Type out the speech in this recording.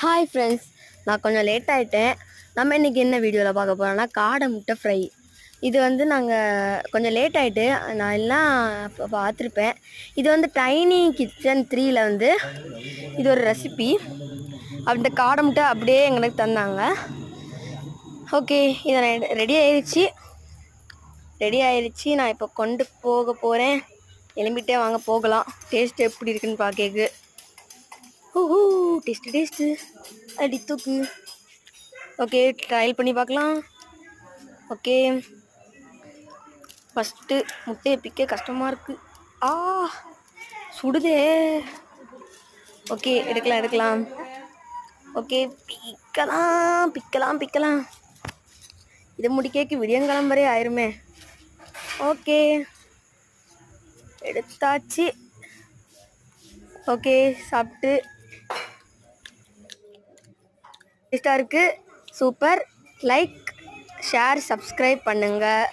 Hi friends, நான் கொஞ்சம் late ஆகிட்டேன். நம்ம இன்றைக்கி என்ன வீடியோவில் பார்க்க போகிறோன்னா காடை முட்டை ஃப்ரை. இது வந்து நாங்கள் கொஞ்சம் லேட் ஆகிட்டு நான் எல்லாம் பார்த்துருப்பேன். இது வந்து டைனி கிச்சன் 3ல் வந்து இது ஒரு ரெசிபி. அந்த காடை முட்டை அப்படியே எங்களுக்கு தந்தாங்க. ஓகே, இதை நான் ரெடி ஆயிடுச்சு. நான் இப்போ கொண்டு போக போகிறேன். எலும்பிட்டே வாங்க போகலாம். டேஸ்ட் எப்படி இருக்குன்னு பார்க்க. ஓஹோ, டேஸ்ட்டு அடி தூக்கு. ஓகே, ட்ரையல் பண்ணி பார்க்கலாம். ஓகே, ஃபஸ்ட்டு முட்டையை பிக்க கஷ்டமாக இருக்குது. சுடுதே. ஓகே, எடுக்கலாம். ஓகே, பிக்கலாம். இதை முடிக்க விடியங்காலம் வரை ஆயிருமே. ஓகே, எடுத்தாச்சு. ஓகே, சாப்பிட்டு டேஸ்டாக இருக்குது. சூப்பர். லைக், ஷேர், சப்ஸ்கிரைப் பண்ணுங்கள்.